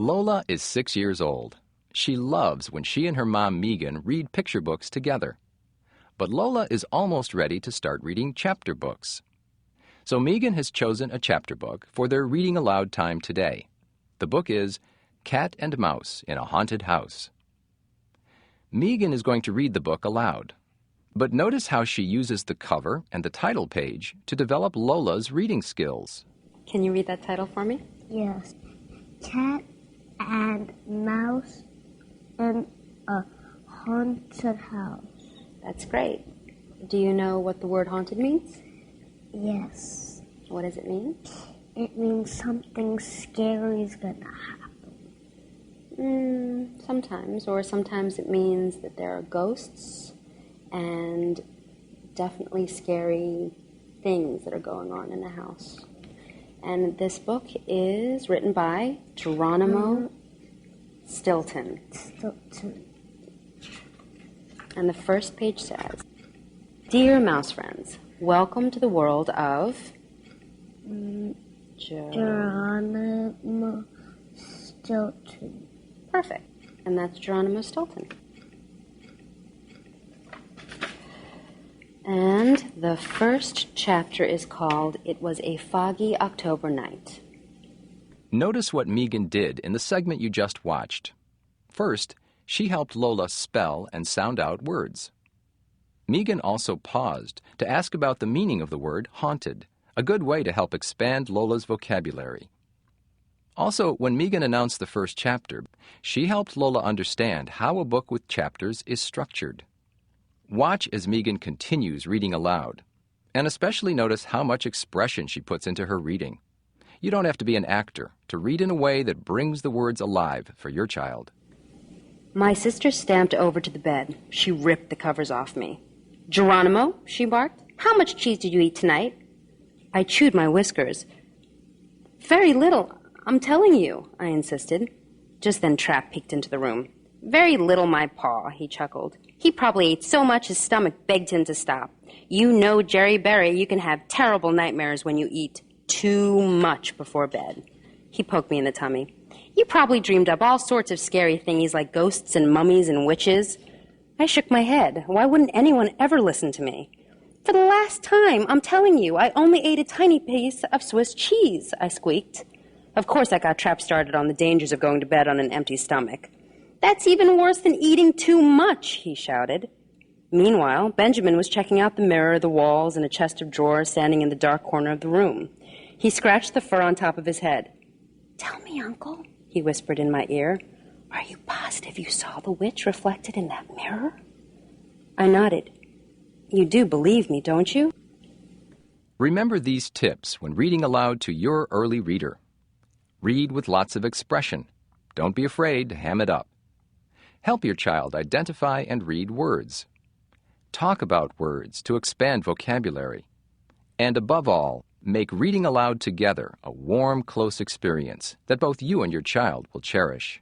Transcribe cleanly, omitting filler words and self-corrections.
Lola is 6 years old. She loves when she and her mom Megan read picture books together. But Lola is almost ready to start reading chapter books. So Megan has chosen a chapter book for their reading aloud time today. The book is Cat and Mouse in a Haunted House. Megan is going to read the book aloud. But notice how she uses the cover and the title page to develop Lola's reading skills. Can you read that title for me? Yes. Cat and Mouse in a Haunted House. That's great. Do you know what the word haunted means? Yes. What does it mean? It means something scary is gonna happen. Sometimes, or sometimes it means that there are ghosts and definitely scary things that are going on in the house. And this book is written by Geronimo Stilton. And the first page says, Dear mouse friends, welcome to the world of Geronimo Stilton. Perfect. And that's Geronimo Stilton. And the first chapter is called It Was a Foggy October Night. Notice what Megan did in the segment you just watched. First, she helped Lola spell and sound out words. Megan also paused to ask about the meaning of the word haunted, a good way to help expand Lola's vocabulary. Also, when Megan announced the first chapter, she helped Lola understand how a book with chapters is structured. Watch as Megan continues reading aloud, and especially notice how much expression she puts into her reading. You don't have to be an actor to read in a way that brings the words alive for your child. My sister stamped over to the bed. She ripped the covers off me. Geronimo, she barked, how much cheese did you eat tonight? I chewed my whiskers. Very little, I'm telling you, I insisted. Just then Trap peeked into the room. Very little, my paw, he chuckled. He probably ate so much his stomach begged him to stop. You know, Jerry Berry, you can have terrible nightmares when you eat too much before bed. He poked me in the tummy. You probably dreamed up all sorts of scary thingies like ghosts and mummies and witches. I shook my head. Why wouldn't anyone ever listen to me? For the last time, I'm telling you, I only ate a tiny piece of Swiss cheese, I squeaked. Of course I got Trap started on the dangers of going to bed on an empty stomach. That's even worse than eating too much, he shouted. Meanwhile, Benjamin was checking out the mirror, the walls, and a chest of drawers standing in the dark corner of the room. He scratched the fur on top of his head. Tell me, Uncle, he whispered in my ear, are you positive you saw the witch reflected in that mirror? I nodded. You do believe me, don't you? Remember these tips when reading aloud to your early reader. Read with lots of expression. Don't be afraid to ham it up. Help your child identify and read words. Talk about words to expand vocabulary. And above all, make reading aloud together a warm, close experience that both you and your child will cherish.